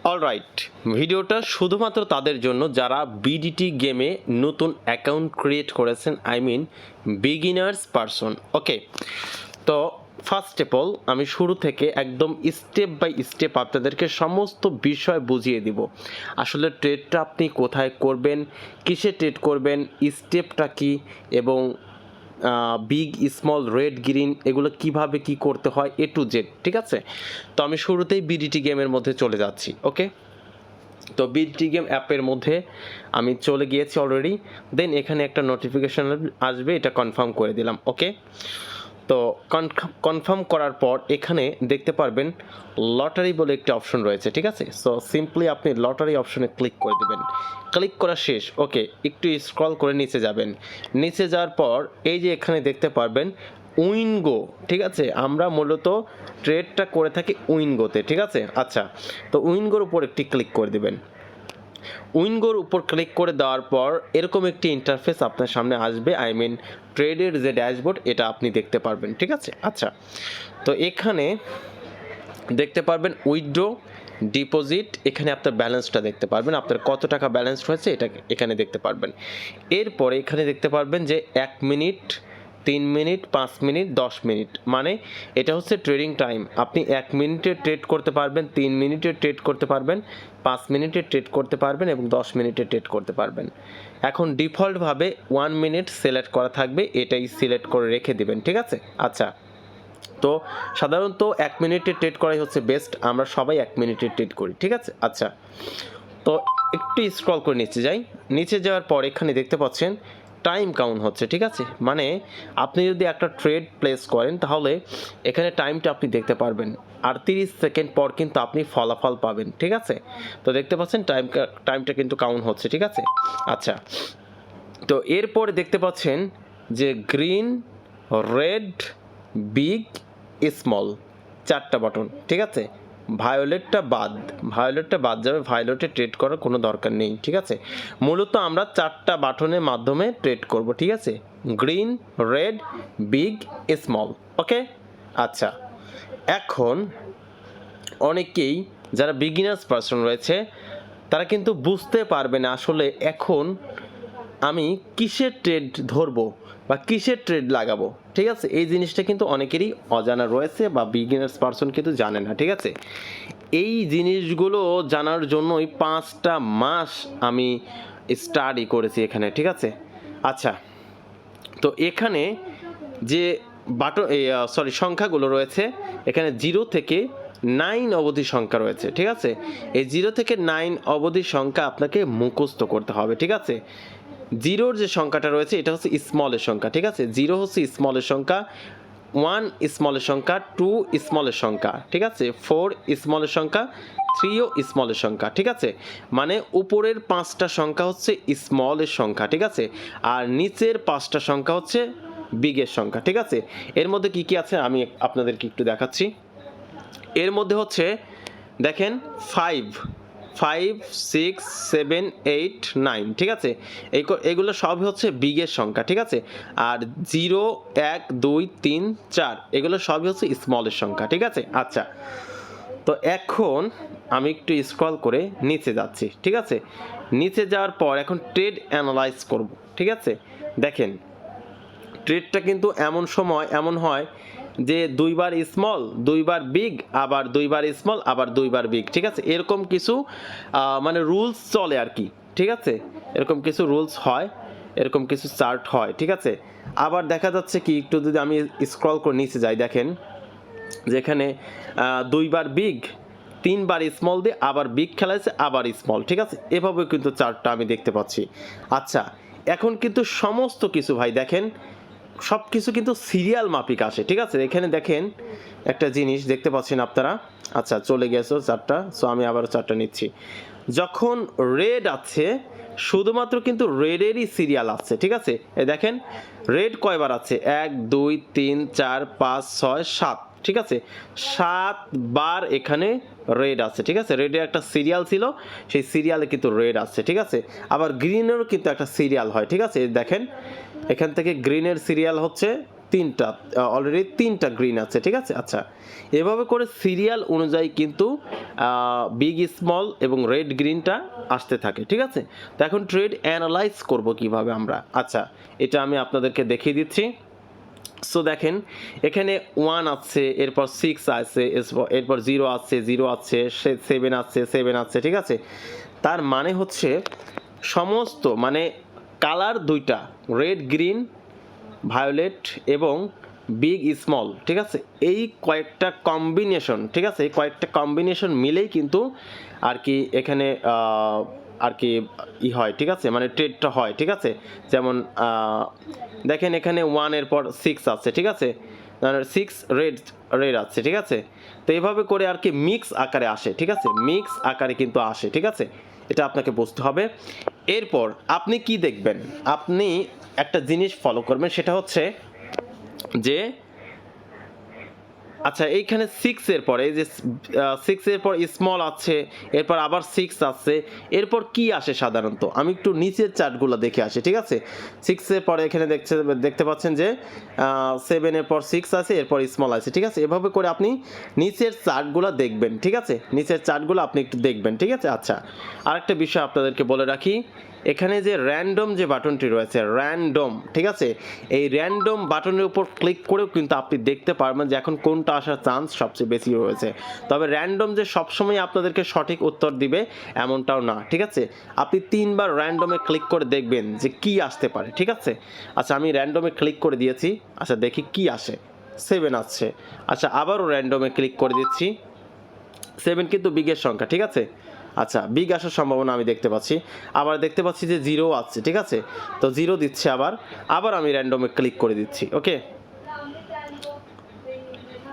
Alright, ভিডিওটা শুধুমাত্র তাদের জন্য যারা বিডিটি গেমে নতুন অ্যাকাউন্ট ক্রিয়েট করেছেন, আই মিন বিগিনার্স পারসন। ওকে, তো ফার্স্ট অফ অল আমি শুরু থেকে একদম স্টেপ বাই স্টেপ আপনাদেরকে সমস্ত বিষয় বুঝিয়ে দিব। আসলে ট্রেডটা আপনি কোথায় করবেন, কিসে ট্রেড করবেন, স্টেপটা কি, এবং বিগ স্মল রেড গ্রিন এগুলো কিভাবে কি করতে হয়, এ টু জেড। ঠিক আছে, তো আমি শুরুতেই বিডিটি গেমের মধ্যে চলে যাচ্ছি। ওকে, তো বিডিটি গেম অ্যাপের মধ্যে আমি চলে গিয়েছি অলরেডি। দেন এখানে একটা নোটিফিকেশান আসবে, এটা কনফার্ম করে দিলাম। ওকে, তো কনফার্ম করার পর এখানে দেখতে পারবেন লটারি বলে একটি অপশন রয়েছে। ঠিক আছে, সো সিম্পলি আপনি লটারি অপশনে ক্লিক করে দেবেন। ক্লিক করা শেষ। ওকে, একটু স্ক্রল করে নিচে যাবেন। নিচে যাওয়ার পর এই যে এখানে দেখতে পারবেন উইনগো। ঠিক আছে, আমরা মূলত ট্রেডটা করে থাকি উইনগোতে। ঠিক আছে, আচ্ছা, তো উইনগোর উপর একটি ক্লিক করে দেবেন। উইনগোর উপর ক্লিক করে দেওয়ার পর এরকম একটি ইন্টারফেস আপনার সামনে আসবে, আই মিন ট্রেডের যে ড্যাশবোর্ড এটা আপনি দেখতে পারবেন। ঠিক আছে, আচ্ছা, তো এখানে দেখতে পারবেন উইথড্র, ডিপোজিট, এখানে আপনার ব্যালেন্সটা দেখতে পারবেন, আপনার কত টাকা ব্যালেন্স রয়েছে এটা এখানে দেখতে পারবেন। এরপরে এখানে দেখতে পারবেন যে 1 মিনিট, 3 মিনিট, 5 মিনিট, 10 মিনিট, মানে এটা হচ্ছে ট্রেডিং টাইম। আপনি 1 মিনিটে ট্রেড করতে পারবেন, 3 মিনিটে ট্রেড করতে পারবেন, 5 মিনিটে ট্রেড করতে পারবেন এবং 10 মিনিটে ট্রেড করতে পারবেন। এখন ডিফল্টভাবে 1 মিনিট সিলেক্ট করা থাকবে, এটাই সিলেক্ট করে রেখে দিবেন। ঠিক আছে, আচ্ছা, তো সাধারণত 1 মিনিটে ট্রেড করাই হচ্ছে বেস্ট, আমরা সবাই 1 মিনিটে ট্রেড করি। ঠিক আছে, আচ্ছা, তো একটু স্ক্রল করে নিচে যাই। নিচে যাওয়ার পর এখানে দেখতে পাচ্ছেন টাইম কাউন্ট হচ্ছে। ঠিক আছে, মানে আপনি যদি একটা ট্রেড প্লেস করেন তাহলে এখানে টাইমটা আপনি দেখতে পারবেন, আর 30 সেকেন্ড পর কিন্তু আপনি ফলাফল পাবেন। ঠিক আছে, তো দেখতে পাচ্ছেন টাইমটা কিন্তু কাউন্ট হচ্ছে। ঠিক আছে, আচ্ছা, তো এরপরে দেখতে পাচ্ছেন যে গ্রিন, রেড, বিগ, স্মল, 4টা বাটন। ঠিক আছে, ভায়োলেটটা বাদ যাবে, ভায়োলেটে ট্রেড করার কোনো দরকার নেই। ঠিক আছে, মূলত আমরা 4টা বাটনের মাধ্যমে ট্রেড করব। ঠিক আছে, গ্রিন, রেড, বিগ, স্মল। ওকে, আচ্ছা, এখন অনেকেই যারা বিগিনার্স পারসন রয়েছে তারা কিন্তু বুঝতে পারবে না আসলে এখন আমি কিসের ট্রেড ধরবো বা কিসের ট্রেড লাগাবো। ঠিক আছে, এই জিনিসটা কিন্তু অনেকেরই অজানা রয়েছে বা বিগিনার্স পারসন কিন্তু জানে না। ঠিক আছে, এই জিনিসগুলো জানার জন্যই 5টা মাস আমি স্টাডি করেছি এখানে। ঠিক আছে, আচ্ছা, তো এখানে যে সংখ্যাগুলো রয়েছে, এখানে 0 থেকে 9 অবধি সংখ্যা রয়েছে। ঠিক আছে, এই 0 থেকে 9 অবধি সংখ্যা আপনাকে মুখস্থ করতে হবে। ঠিক আছে, 0-র যে সংখ্যাটা রয়েছে এটা হচ্ছে স্মলের সংখ্যা। ঠিক আছে, 0 হচ্ছে স্মলের সংখ্যা, 1 স্মলের সংখ্যা, 2 স্মলের সংখ্যা। ঠিক আছে, 4 স্মলের সংখ্যা, 3ও স্মলের সংখ্যা। ঠিক আছে, মানে উপরের 5টা সংখ্যা হচ্ছে স্মলের সংখ্যা। ঠিক আছে, আর নিচের 5টা সংখ্যা হচ্ছে বিগের সংখ্যা। ঠিক আছে, এর মধ্যে কি কি আছে আমি আপনাদেরকে একটু দেখাচ্ছি। এর মধ্যে হচ্ছে দেখেন 5, 6, 7, 8, 9। ঠিক আছে, এগুলো সবই হচ্ছে বিগের সংখ্যা। ঠিক আছে, আর 0, 1, 2, 3, 4 এগুলো সবই হচ্ছে স্মলের সংখ্যা। ঠিক আছে, আচ্ছা, তো এখন আমি একটু স্ক্রল করে নিচে যাচ্ছি। ঠিক আছে, নিচে যাওয়ার পর এখন ট্রেড অ্যানালাইজ করব। ঠিক আছে, দেখেন ট্রেডটা কিন্তু এমন হয় যে 2বার স্মল, 2বার বিগ, আবার 2বার স্মল, আবার 2বার বিগ। ঠিক আছে, এরকম কিছু মানে রুলস চলে আর কি। ঠিক আছে, এরকম কিছু রুলস হয়, এরকম কিছু চার্ট হয়। ঠিক আছে, আবার দেখা যাচ্ছে কি একটু যদি আমি স্ক্রল করে নিচে যাই, দেখেন যেখানে 2বার বিগ, 3বার স্মল দিয়ে আবার বিগ খেলাইছে, আবার স্মল। ঠিক আছে, এভাবে কিন্তু চার্টটা আমি দেখতে পাচ্ছি। আচ্ছা, এখন কিন্তু সমস্ত কিছু ভাই দেখেন সব কিছু কিন্তু সিরিয়াল মাফিক আসে। ঠিক আছে, এখানে দেখেন একটা জিনিস দেখতে পাচ্ছেন আপনারা। আচ্ছা, চলে গেছো চারটা, সো আমি আবার চারটা নিচ্ছি। যখন রেড আছে শুধুমাত্র কিন্তু রেডেরই সিরিয়াল আছে। ঠিক আছে, এই দেখেন রেড কয়বার আছে, 1, 2, 3, 4, 5, 6, 7। ঠিক আছে, 7 বার এখানে রেড আছে। ঠিক আছে, রেডের একটা সিরিয়াল ছিল, সেই সিরিয়ালে কিন্তু রেড আছে। ঠিক আছে, আবার গ্রিনেরও কিন্তু একটা সিরিয়াল হয়। ঠিক আছে, দেখেন এখান থেকে গ্রিনের সিরিয়াল হচ্ছে তিনটা, অলরেডি তিনটা গ্রিন আছে, ঠিক আছে। আচ্ছা, এভাবে করে সিরিয়াল অনুযায়ী কিন্তু বিগ স্মল এবং রেড গ্রিনটা আসতে থাকে, ঠিক আছে। তো এখন ট্রেড অ্যানালাইজ করব কিভাবে আমরা। আচ্ছা, এটা আমি আপনাদেরকে দেখিয়ে দিচ্ছি। সো দেখেন, এখানে 1 আছে, এরপর 6 আছে, এরপর 0 আছে, 0 আছে, 7 আছে, 7 আছে, ঠিক আছে। তার মানে হচ্ছে সমস্ত মানে কালার দুইটা, রেড গ্রিন ভায়োলেট এবং বিগ স্মল, ঠিক আছে, এই কয়েকটা কম্বিনেশন, ঠিক আছে, এই কয়েকটা কম্বিনেশন মিলেই কিন্তু আর কি এখানে আর কি হয়, ঠিক আছে, মানে ট্রেডটা হয়, ঠিক আছে। যেমন দেখেন এখানে 1 এর পর 6 আছে, ঠিক আছে, 6 রেড রেড আছে, ঠিক আছে। তো এইভাবে করে আর কি মিক্স আকারে আসে, ঠিক আছে, মিক্স আকারে কিন্তু আসে, ঠিক আছে, এটা আপনাকে বুঝতে হবে। এরপর আপনি কি দেখবেন, আপনি একটা জিনিস ফলো করবেন, সেটা হচ্ছে যে আচ্ছা এইখানে 6 এর পরে এই যে 6 এর পর স্মল আছে, এরপর আবার 6 আছে, এরপর কি আসে সাধারণত, আমি একটু নিচের চার্টগুলো দেখে আসি, ঠিক আছে। 6 এর পরে এখানে দেখতে পাচ্ছেন যে 7 এর পর 6 আছে, এরপর স্মল আছে, ঠিক আছে। এভাবে করে আপনি নিচের চার্টগুলো দেখবেন, ঠিক আছে, নিচের চার্টগুলো আপনি একটু দেখবেন, ঠিক আছে। আচ্ছা, আরেকটা বিষয় আপনাদেরকে বলে রাখি, এখানে যে র্যান্ডম যে বাটনটি রয়েছে, র্যান্ডম, ঠিক আছে, এই র্যান্ডম বাটনের উপর ক্লিক করেও কিন্তু আপনি দেখতে পারবেন যে এখন কোনটা আসার চান্স সবচেয়ে বেশি রয়েছে। তবে র্যান্ডম যে সবসময় আপনাদেরকে সঠিক উত্তর দিবে এমনটাও না, ঠিক আছে। আপনি 3 বার র্যান্ডমে ক্লিক করে দেখবেন যে কি আসতে পারে, ঠিক আছে। আচ্ছা, আমি র্যান্ডমে ক্লিক করে দিয়েছি, আচ্ছা দেখি কি আসে, 7 আসছে। আচ্ছা, আবারও র্যান্ডমে ক্লিক করে দিচ্ছি, 7 কিন্তু বিগের সংখ্যা, ঠিক আছে। আচ্ছা, বিগ আসার সম্ভাবনা আমি দেখতে পাচ্ছি, আবার দেখতে পাচ্ছি যে 0 আছে, ঠিক আছে। তো 0 দিচ্ছে, আবার আমি র্যান্ডমে ক্লিক করে দিচ্ছি, ওকে।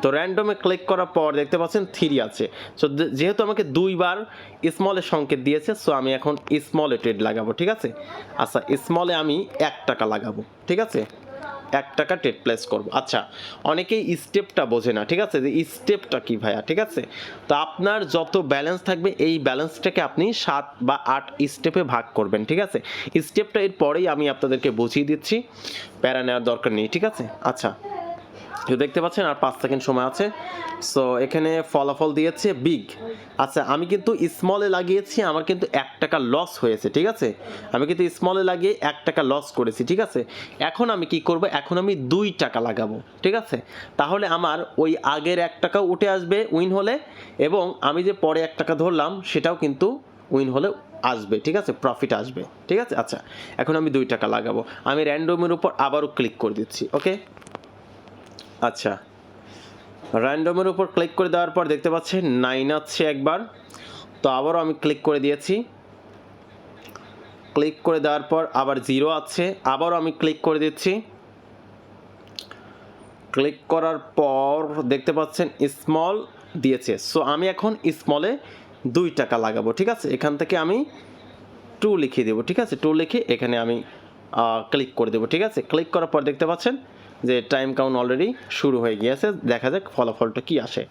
তো র্যান্ডমে ক্লিক করার পর দেখতে পাচ্ছেন 3 আছে। সো যেহেতু আমাকে 2 বার স্মলের সংকেত দিয়েছে, সো আমি এখন স্মলে ট্রেড লাগাবো, ঠিক আছে। আচ্ছা, স্মলে আমি 1 টাকা লাগাবো, ঠিক আছে, 1 টাকা ট্রেড প্লেস করব। আচ্ছা, অনেকেই স্টেপটা বোঝে না, ঠিক আছে, যে স্টেপটা কি ভাইয়া, ঠিক আছে। তো আপনার যত ব্যালেন্স থাকবে এই ব্যালেন্সটাকে আপনি 7 বা 8 স্টেপে ভাগ করবেন, ঠিক আছে। স্টেপটা এর পরেই আমি আপনাদেরকে বুঝিয়ে দিচ্ছি, প্যারা নেওয়ার দরকার নেই, ঠিক আছে। আচ্ছা, তো দেখতে পাচ্ছেন আর 5 সেকেন্ড সময় আছে। সো এখানে ফলাফল দিয়েছে বিগ। আচ্ছা, আমি কিন্তু স্মলে লাগিয়েছি, আমার কিন্তু 1 টাকা লস হয়েছে, ঠিক আছে। আমি কিন্তু স্মলে লাগিয়ে 1 টাকা লস করেছি, ঠিক আছে। এখন আমি কি করব, এখন আমি 2 টাকা লাগাবো, ঠিক আছে। তাহলে আমার ওই আগের 1 টাকাও উঠে আসবে উইন হলে, এবং আমি যে পরে 1 টাকা ধরলাম সেটাও কিন্তু উইন হলে আসবে, ঠিক আছে, প্রফিট আসবে, ঠিক আছে। আচ্ছা, এখন আমি 2 টাকা লাগাবো, আমি র্যান্ডমের উপর আবারও ক্লিক করে দিচ্ছি, ওকে। আচ্ছা, র্যান্ডমের উপর ক্লিক করে দেওয়ার পর দেখতে পাচ্ছেন 9 আছে একবার, তো আবারও আমি ক্লিক করে দিয়েছি, ক্লিক করে দেওয়ার পর আবার 0 আছে, আবারও আমি ক্লিক করে দিচ্ছি, ক্লিক করার পর দেখতে পাচ্ছেন স্মল দিয়েছে। সো আমি এখন স্মলে 2 টাকা লাগাবো, ঠিক আছে। এখান থেকে আমি 2 লিখে দেবো, ঠিক আছে, 2 লিখে এখানে আমি ক্লিক করে দেবো, ঠিক আছে। ক্লিক করার পর দেখতে পাচ্ছেন যে টাইম কাউন্ট অলরেডি শুরু হয়ে গিয়েছে, দেখা যাক ফলাফলটা কি আসে।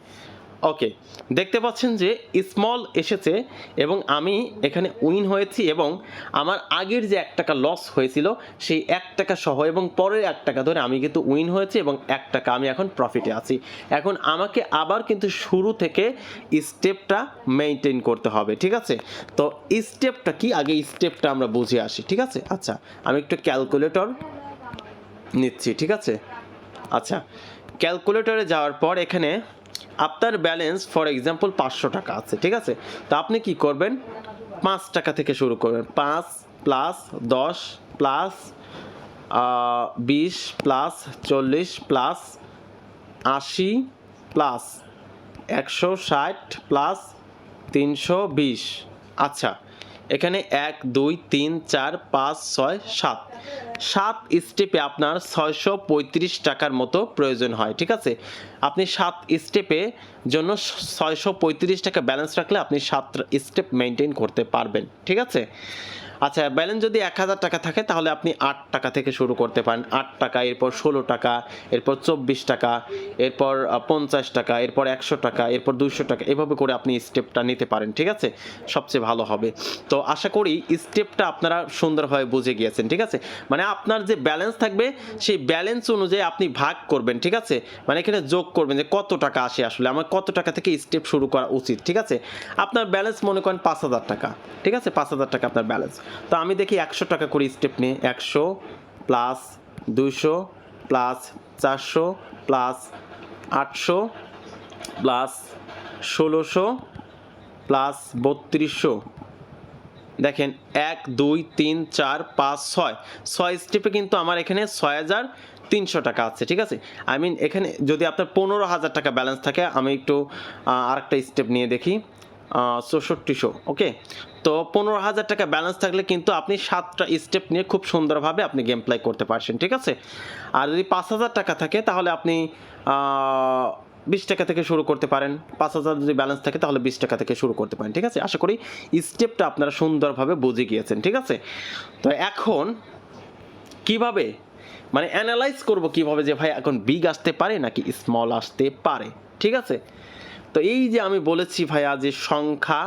ওকে, দেখতে পাচ্ছেন যে স্মল এসেছে এবং আমি এখানে উইন হয়েছি, এবং আমার আগের যে 1 টাকা লস হয়েছিল সেই 1 টাকা সহ এবং পরের 1 টাকা ধরে আমি কিন্তু উইন হয়েছি, এবং 1 টাকা আমি এখন প্রফিটে আছি। এখন আমাকে আবার কিন্তু শুরু থেকে স্টেপটা মেনটেন করতে হবে, ঠিক আছে। তো স্টেপটা কি, আগে স্টেপটা আমরা বুঝে আসি, ঠিক আছে। আচ্ছা, আমি একটু ক্যালকুলেটর নিচ্ছি, ঠিক আছে। আচ্ছা, ক্যালকুলেটরে যাওয়ার পর এখানে আপনার ব্যালেন্স ফর এক্সাম্পল 500 টাকা আছে, ঠিক আছে। তো আপনি কি করবেন, 5 টাকা থেকে শুরু করবেন, 5 plus 10 plus 20 plus 40 plus 80 plus 160 plus 320। আচ্ছা, এখানে 1 2 3 4 5 6 7 7 স্টেপে আপনার 635 টাকার মতো প্রয়োজন হয়, ঠিক আছে। আপনি 7 স্টেপে জন্য 635 টাকা ব্যালেন্স রাখলে আপনি 7 স্টেপ মেনটেন করতে পারবেন, ঠিক আছে। আচ্ছা ব্যালেন্স যদি 1000 টাকা থাকে তাহলে আপনি 8 টাকা থেকে শুরু করতে পারেন, 8 টাকা, এরপর 16 টাকা, এরপর 24 টাকা, এরপর 50 টাকা, এরপর 100 টাকা, এরপর 200 টাকা, এভাবে করে আপনি স্টেপটা নিতে পারেন, ঠিক আছে, সবচেয়ে ভালো হবে। তো আশা করি স্টেপটা আপনারা সুন্দরভাবে বুঝে গিয়েছেন, ঠিক আছে। মানে আপনার যে ব্যালেন্স থাকবে সেই ব্যালেন্স অনুযায়ী আপনি ভাগ করবেন, ঠিক আছে, মানে এখানে যোগ করবেন যে কত টাকা আসে, আসলে আমার কত টাকা থেকে স্টেপ শুরু করা উচিত, ঠিক আছে। আপনার ব্যালেন্স মনে করেন 5000 টাকা, ঠিক আছে, 5000 টাকা আপনার ব্যালেন্স। তো আমি দেখি 100 টাকা করে স্টেপ নিয়ে 100 plus 200 plus 400 plus 800 plus 1600 plus 3200, দেখেন 1 2 3 4 5 6 স্টেপে কিন্তু আমার এখানে 6300 টাকা আছে, ঠিক আছে। আই মিন এখানে যদি আপনার 15000 টাকা ব্যালেন্স থাকে, আমি একটু আরেকটা স্টেপ নিয়ে দেখি, 6400, ওকে। তো 15000 টাকা ব্যালেন্স থাকলে কিন্তু আপনি 7টা স্টেপ নিয়ে খুব সুন্দরভাবে আপনি গেম প্লে করতে পারছেন, ঠিক আছে। আর যদি 5000 টাকা থাকে তাহলে আপনি 20 টাকা থেকে শুরু করতে পারেন, 5000 যদি ব্যালেন্স থাকে তাহলে 20 টাকা থেকে শুরু করতে পারেন, ঠিক আছে। আশা করি স্টেপটা আপনারা সুন্দরভাবে বুঝে গিয়েছেন, ঠিক আছে। তো এখন কিভাবে মানে অ্যানালাইজ করব কিভাবে যে ভাই এখন বিগ আসতে পারে নাকি স্মল আসতে পারে, ঠিক আছে। তো এই যে আমি বলেছি ভাইয়া যে সংখ্যা,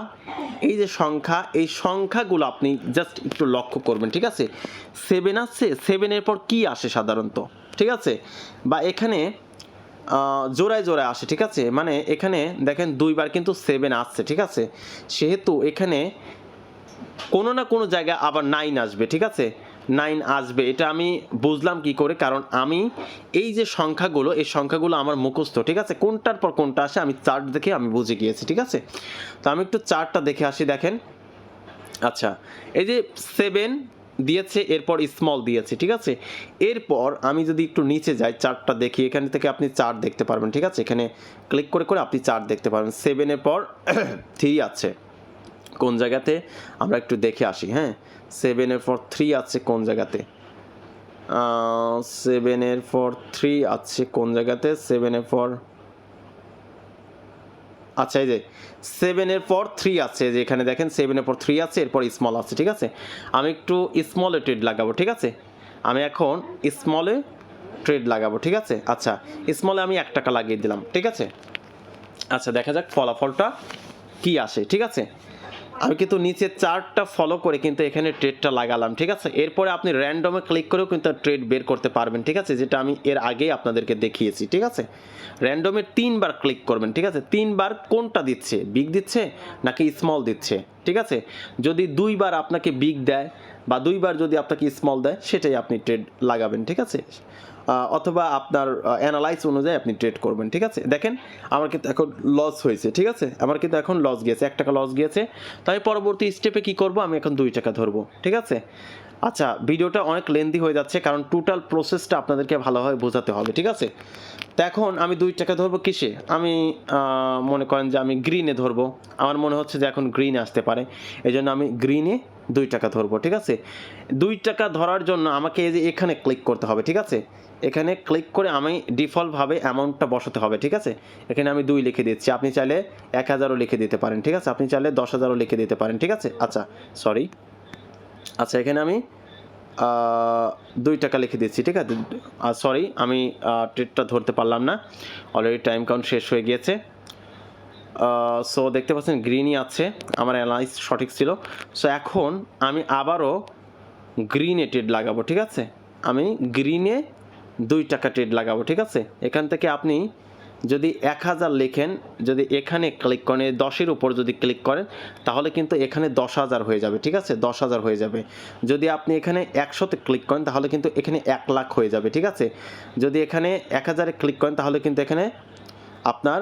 এই যে সংখ্যা, এই সংখ্যাগুলো আপনি জাস্ট একটু লক্ষ্য করবেন, ঠিক আছে। 7 আসছে, 7-এর পর কি আসে সাধারণত, ঠিক আছে, বা এখানে জোড়ায় জোড়ায় আসে, ঠিক আছে, মানে এখানে দেখেন 2বার কিন্তু 7 আসছে, ঠিক আছে, সেহেতু এখানে কোনো না কোনো জায়গায় আবার 9 আসবে, ঠিক আছে, 9 আসবে। এটা আমি বুঝলাম কি করে, কারণ আমি এই যে সংখ্যাগুলো, এই সংখ্যাগুলো আমার মুখস্থ, ঠিক আছে, কোনটার পর কোনটা আসে আমি চার্ট দেখে আমি বুঝে গিয়েছি, ঠিক আছে। তো আমি একটু চার্টটা দেখে আসি, দেখেন। আচ্ছা এই যে 7 দিয়েছে, এরপর স্মল দিয়েছে, ঠিক আছে। এরপর আমি যদি একটু নিচে যাই, চার্টটা দেখি, এখান থেকে আপনি চার্ট দেখতে পারবেন, ঠিক আছে, এখানে ক্লিক করে করে আপনি চার্ট দেখতে পারবেন। 7-এর পর 3 আছে কোন জায়গাতে, আমরা একটু দেখে আসি, হ্যাঁ। 7-এর পর 3 আছে কোন জায়গাতে, 7-এর পর 3 আছে কোন জায়গাতে, 7-এর পর, আচ্ছা এই যে 7-এর পর 3 আছে, যে এখানে দেখেন 7-এর পর 3 আছে, এরপর স্মল আছে, ঠিক আছে। আমি একটু স্মলে ট্রেড লাগাবো, ঠিক আছে, আমি এখন স্মলে ট্রেড লাগাবো, ঠিক আছে। আচ্ছা স্মলে আমি 1 টাকা লাগিয়ে দিলাম, ঠিক আছে। আচ্ছা দেখা যাক ফলাফলটা কি আসে, ঠিক আছে। আমি কিন্তু নিচে চার্টটা ফলো করে কিন্তু এখানে ট্রেডটা লাগালাম, ঠিক আছে। এরপরে আপনি র্যান্ডমে ক্লিক করেও কিন্তু ট্রেড বের করতে পারবেন, ঠিক আছে, যেটা আমি এর আগেই আপনাদেরকে দেখিয়েছি, ঠিক আছে। র্যান্ডমে 3বার ক্লিক করবেন, ঠিক আছে, 3বার কোনটা দিচ্ছে, বিগ দিচ্ছে নাকি স্মল দিচ্ছে, ঠিক আছে। যদি 2বার আপনাকে বিগ দেয় বা 2বার যদি আপনাকে স্মল দেয়, সেটাই আপনি ট্রেড লাগাবেন, ঠিক আছে। অথবা আপনার অ্যানালাইজ অনুযায়ী আপনি ট্রেড করবেন, ঠিক আছে। দেখেন আমার কিন্তু এখন লস হয়েছে, ঠিক আছে, আমার কিন্তু এখন লস গিয়েছে, 1 টাকা লস গিয়েছে। তাই পরবর্তী স্টেপে কি করব, আমি এখন 2 টাকা ধরবো, ঠিক আছে। আচ্ছা ভিডিওটা অনেক লেন্দি হয়ে যাচ্ছে, কারণ টোটাল প্রসেসটা আপনাদেরকে ভালোভাবে বোঝাতে হবে, ঠিক আছে। তো এখন আমি 2 টাকা ধরবো কিসে, আমি মনে করেন যে আমি গ্রিনে ধরবো, আমার মনে হচ্ছে যে এখন গ্রিন আসতে পারে, এই জন্য আমি গ্রিনে 2 টাকা ধরবো, ঠিক আছে। 2 টাকা ধরার জন্য আমাকে এই যে এখানে ক্লিক করতে হবে, ঠিক আছে। এখানে ক্লিক করে আমি ডিফল্টভাবে অ্যামাউন্টটা বসাতে হবে, ঠিক আছে। এখানে আমি 2 লিখে দিচ্ছি, আপনি চাইলে 1000ও লিখে দিতে পারেন, ঠিক আছে, আপনি চাইলে 10000ও লিখে দিতে পারেন, ঠিক আছে। আচ্ছা সরি, আচ্ছা এখানে আমি 2 টাকা লিখে দিচ্ছি, ঠিক আছে। সরি আমি ট্রেডটা ধরতে পারলাম না, অলরেডি টাইম কাউন্ট শেষ হয়ে গিয়েছে। সো দেখতে পাচ্ছেন গ্রিনই আছে, আমার অ্যানালাইজ সঠিক ছিল। সো এখন আমি আবারও গ্রিনে ট্রেড লাগাবো, ঠিক আছে, আমি গ্রিনে 2 টাকা ট্রেড লাগাবো, ঠিক আছে। এখান থেকে আপনি যদি 1000 লেখেন, যদি এখানে ক্লিক করেন, 10-এর উপর যদি ক্লিক করেন তাহলে কিন্তু এখানে 10000 হয়ে যাবে, ঠিক আছে, 10000 হয়ে যাবে। যদি আপনি এখানে 100-তে ক্লিক করেন তাহলে কিন্তু এখানে 1 লাখ হয়ে যাবে, ঠিক আছে। যদি এখানে 1000-এ ক্লিক করেন তাহলে কিন্তু এখানে আপনার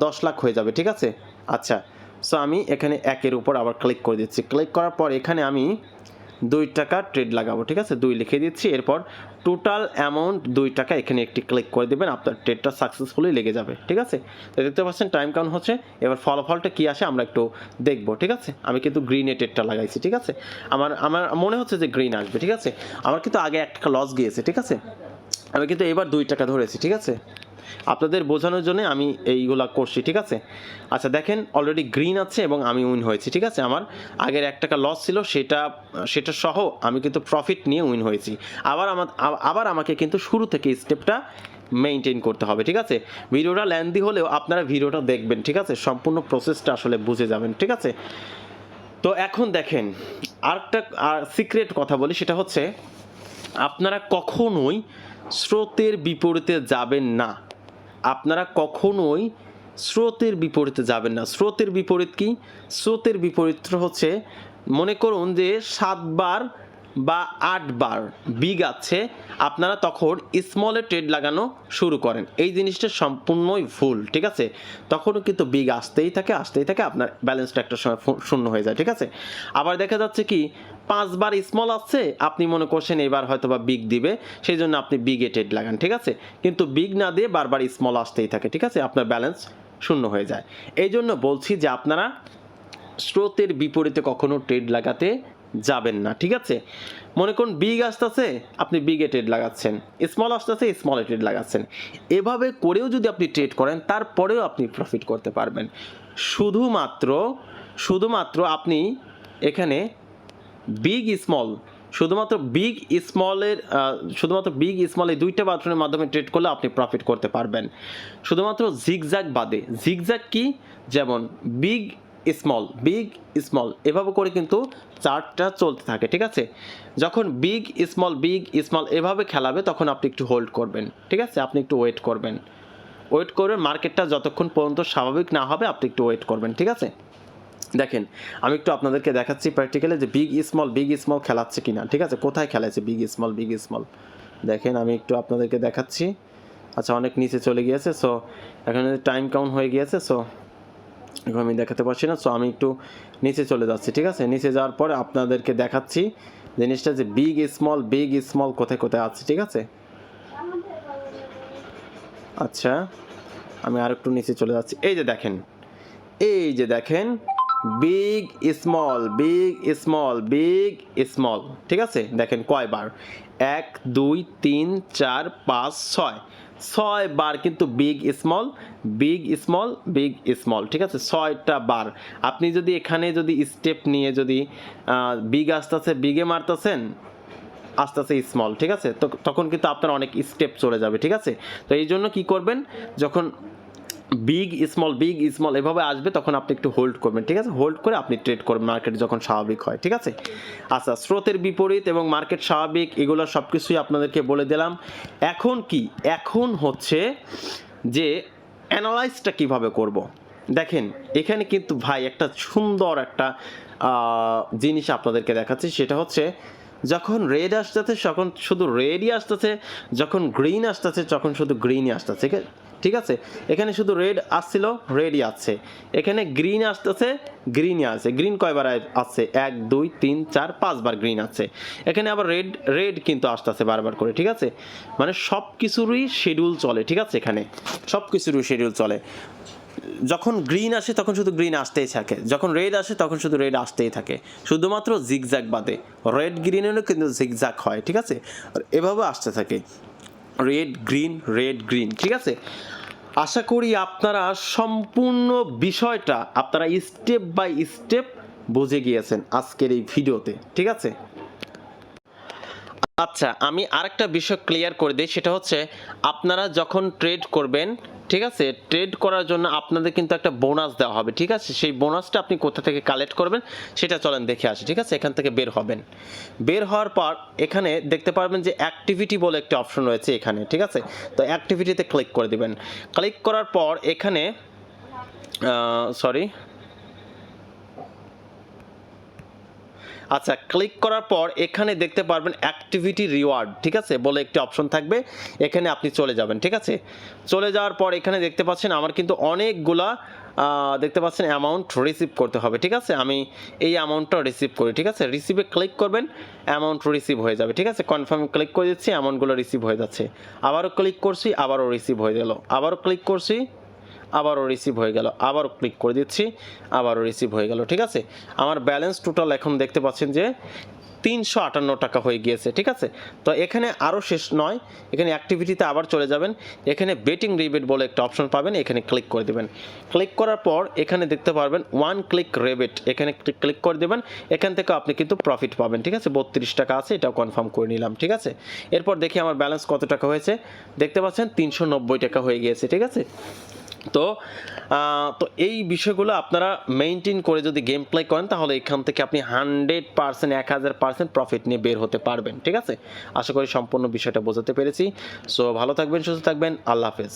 10 লাখ হয়ে যাবে, ঠিক আছে। আচ্ছা সো আমি এখানে 1-এর উপর আবার ক্লিক করে দিচ্ছি, ক্লিক করার পর এখানে আমি 2 টাকা ট্রেড লাগাবো, ঠিক আছে, 2 লিখে দিচ্ছি। এরপর টোটাল অ্যামাউন্ট 2 টাকা, এখানে একটি ক্লিক করে দেবেন, আপনার ট্রেডটা সাকসেসফুলি লেগে যাবে, ঠিক আছে। তো দেখতে পাচ্ছেন টাইম কাউন্ট হচ্ছে, এবার ফলাফলটা কী আসে আমরা একটু দেখবো, ঠিক আছে। আমি কিন্তু গ্রিনে ট্রেডটা লাগাইছি, ঠিক আছে, আমার আমার মনে হচ্ছে যে গ্রিন আসবে, ঠিক আছে। আমার কিন্তু আগে 1 টাকা লস গিয়েছে, ঠিক আছে, আমি কিন্তু এবার 2 টাকা ধরেছি, ঠিক আছে। আপনাদের বোঝানোর জন্য আমি এইগুলা করছি, ঠিক আছে। আচ্ছা দেখেন অলরেডি গ্রিন আছে এবং আমি উইন হয়েছি, ঠিক আছে। আমার আগের 1 টাকা লস ছিল, সেটা সহ আমি কিন্তু প্রফিট নিয়ে উইন হয়েছি। আবার আমাকে কিন্তু শুরু থেকে স্টেপটা মেইনটেইন করতে হবে, ঠিক আছে। ভিডিওটা লেন্দি হলেও আপনারা ভিডিওটা দেখবেন, ঠিক আছে, সম্পূর্ণ প্রসেসটা আসলে বুঝে যাবেন, ঠিক আছে। তো এখন দেখেন আরেকটা সিক্রেট কথা বলি, সেটা হচ্ছে আপনারা কখনোই স্রোতের বিপরীতে যাবেন না। আপনারা কখনোই স্রোতের বিপরীতে যাবেন না। স্রোতের বিপরীত কি? স্রোতের বিপরীত হচ্ছে, মনে করুন যে 7 বার বা 8 বার বিগ আছে, আপনারা তখন স্মলে ট্রেড লাগানো শুরু করেন। এই জিনিসটা সম্পূর্ণই ভুল, ঠিক আছে। তখনও কিন্তু বিগ আসতেই থাকে, আপনার ব্যালেন্সটা একটা সময় শূন্য হয়ে যায়, ঠিক আছে। আবার দেখা যাচ্ছে কি 5 বার স্মল আসছে, আপনি মনে করছেন এবার হয়তো বা বিগ দিবে, সেই জন্য আপনি বিগে ট্রেড লাগান, ঠিক আছে। কিন্তু বিগ না দিয়ে বারবার স্মল আসতেই থাকে, ঠিক আছে, আপনার ব্যালেন্স শূন্য হয়ে যায়। এই জন্য বলছি যে আপনারা স্রোতের বিপরীতে কখনো ট্রেড লাগাতে যাবেন না, ঠিক আছে। মনে করুন বিগ আসতেছে, আপনি বিগে ট্রেড লাগাচ্ছেন, স্মল আসতেছে, স্মলে ট্রেড লাগাচ্ছেন। এভাবে করেও যদি আপনি ট্রেড করেন, তারপরেও আপনি প্রফিট করতে পারবেন। শুধুমাত্র আপনি এখানে বিগ স্মল শুধুমাত্র বিগ স্মল এই 2টা বাটনের মাধ্যমে ট্রেড করলে আপনি প্রফিট করতে পারবেন। শুধুমাত্র জিগজ্যাগ বাদে। জিগজ্যাগ কি? যেমন বিগ স্মল এভাবে করে কিন্তু চার্টটা চলতে থাকে, ঠিক আছে। যখন বিগ স্মল এভাবে খেলাবে তখন আপনি একটু হোল্ড করবেন, ঠিক আছে। আপনি একটু ওয়েট করবেন, মার্কেটটা যতক্ষণ পর্যন্ত স্বাভাবিক না হবে আপনি একটু ওয়েট করবেন, ঠিক আছে। দেখেন আমি একটু আপনাদেরকে দেখাচ্ছি প্র্যাকটিক্যালি যে বিগ স্মল খেলাচ্ছে কিনা, ঠিক আছে। কোথায় খেলাচ্ছে বিগ স্মল, দেখেন আমি একটু আপনাদেরকে দেখাচ্ছি। আচ্ছা অনেক নিচে চলে গিয়েছে, সো এখানে টাইম কাউন্ট হয়ে গিয়েছে, সো এখন আমি দেখাতে পারছি না। সো আমি একটু নিচে চলে যাচ্ছি, ঠিক আছে। নিচে যাওয়ার পরে আপনাদেরকে দেখাচ্ছি জিনিসটা যে বিগ স্মল কোথায় কোথায় আছে, ঠিক আছে। আচ্ছা আমি আর একটু নিচে চলে যাচ্ছি। এই যে দেখেন বিগ স্মল, ঠিক আছে। দেখেন কয়বার, 1 2 3 4 5 6 বার কিন্তু বিগ স্মল, ঠিক আছে। 6টা বার আপনি যদি এখানে যদি স্টেপ নিয়ে যদি বিগ আসতেছে বিগে মারতেছেন, আস্তে আস্তে স্মল, ঠিক আছে, তো তখন কিন্তু আপনার অনেক স্টেপ চলে যাবে, ঠিক আছে। তো এই জন্য কি করবেন, যখন বিগ স্মল এভাবে আসবে তখন আপনি একটু হোল্ড করবেন, ঠিক আছে। হোল্ড করে আপনি ট্রেড করবেন মার্কেট যখন স্বাভাবিক হয়, ঠিক আছে। আচ্ছা স্রোতের বিপরীত এবং মার্কেট স্বাভাবিক এগুলো সব কিছুই আপনাদেরকে বলে দিলাম। এখন হচ্ছে যে অ্যানালাইজটা কিভাবে করব। দেখেন এখানে কিন্তু ভাই একটা সুন্দর একটা জিনিস আপনাদেরকে দেখাচ্ছি, সেটা হচ্ছে যখন রেড আসতেছে তখন শুধু রেডই আসতেছে, যখন গ্রিন আসতেছে তখন শুধু গ্রিনই আসতেছে, ঠিক আছে। এখানে শুধু রেড আসছিল, রেডই আছে। এখানে গ্রিন আসতেছে, গ্রিনই আছে। গ্রিন কয়বার আসছে? 1 2 3 4 5 বার গ্রিন আছে। এখানে আবার রেড কিন্তু আসতেছে বারবার করে, ঠিক আছে। মানে সব কিছুরই শিডিউল চলে, ঠিক আছে। এখানে সব কিছুরই শিডিউল চলে। যখন গ্রিন আসে তখন শুধু গ্রিন আসতেই থাকে, যখন রেড আসে তখন শুধু রেড আসতেই থাকে, শুধুমাত্র জিগজ্যাগ বাদে। রেড গ্রিনেরও কিন্তু জিগজ্যাগ হয়, ঠিক আছে। এভাবে আসতে থাকে রেড গ্রিন, ঠিক আছে। আশা করি আপনারা সম্পূর্ণ বিষয়টা আপনারা স্টেপ বাই স্টেপ বুঝে গিয়েছেন আজকের এই ভিডিওতে, ঠিক আছে। আচ্ছা আমি আরেকটা বিষয় ক্লিয়ার করে দিই, সেটা হচ্ছে আপনারা যখন ট্রেড করবেন, ঠিক আছে, ট্রেড করার জন্য আপনাদের কিন্তু একটা বোনাস দেওয়া হবে, ঠিক আছে। সেই বোনাসটা আপনি কোথা থেকে কালেক্ট করবেন সেটা চলেন দেখে আসি, ঠিক আছে। এখান থেকে বের হবেন, বের হওয়ার পর এখানে দেখতে পারবেন যে অ্যাক্টিভিটি বলে একটা অপশন রয়েছে এখানে, ঠিক আছে। তো অ্যাক্টিভিটিতে ক্লিক করে দিবেন। ক্লিক করার পর এখানে আচ্ছা ক্লিক করার পর এখানে দেখতে পারবেন অ্যাক্টিভিটি রিওয়ার্ড, ঠিক আছে, বলে একটি অপশন থাকবে। এখানে আপনি চলে যাবেন, ঠিক আছে। চলে যাওয়ার পর এখানে দেখতে পাচ্ছেন আমার কিন্তু অনেকগুলা দেখতে পাচ্ছেন অ্যামাউন্ট রিসিভ করতে হবে, ঠিক আছে। আমি এই অ্যামাউন্টটা রিসিভ করি, ঠিক আছে। রিসিভে ক্লিক করবেন, অ্যামাউন্ট রিসিভ হয়ে যাবে, ঠিক আছে। কনফার্মে ক্লিক করে দিচ্ছি, অ্যামাউন্টগুলো রিসিভ হয়ে যাচ্ছে। আবারও ক্লিক করছি, আবারও রিসিভ হয়ে গেল। আবারও ক্লিক করছি, আবারও রিসিভ হয়ে গেল। আবারও ক্লিক করে দিচ্ছি, আবারও রিসিভ হয়ে গেল, ঠিক আছে। আমার ব্যালেন্স টোটাল এখন দেখতে পাচ্ছেন যে 358 টাকা হয়ে গিয়েছে, ঠিক আছে। তো এখানে আরও শেষ নয়, এখানে অ্যাক্টিভিটিতে আবার চলে যাবেন, এখানে বেটিং রিবেট বলে একটা অপশন পাবেন, এখানে ক্লিক করে দেবেন। ক্লিক করার পর এখানে দেখতে পারবেন 1 ক্লিক রিবেট, এখানে ক্লিক করে দেবেন। এখান থেকে আপনি কিন্তু প্রফিট পাবেন, ঠিক আছে। 32 টাকা আছে, এটাও কনফার্ম করে নিলাম, ঠিক আছে। এরপর দেখি আমার ব্যালেন্স কত টাকা হয়েছে, দেখতে পাচ্ছেন 390 টাকা হয়ে গিয়েছে, ঠিক আছে। তো এই বিষয়গুলো আপনারা মেনটেন করে যদি গেম প্লে করেন তাহলে এখান থেকে আপনি 100% 1000% প্রফিট নিয়ে বের হতে পারবেন, ঠিক আছে। আশা করি সম্পূর্ণ বিষয়টা বোঝাতে পেরেছি। সো ভালো থাকবেন, সুস্থ থাকবেন, আল্লাহ হাফেজ।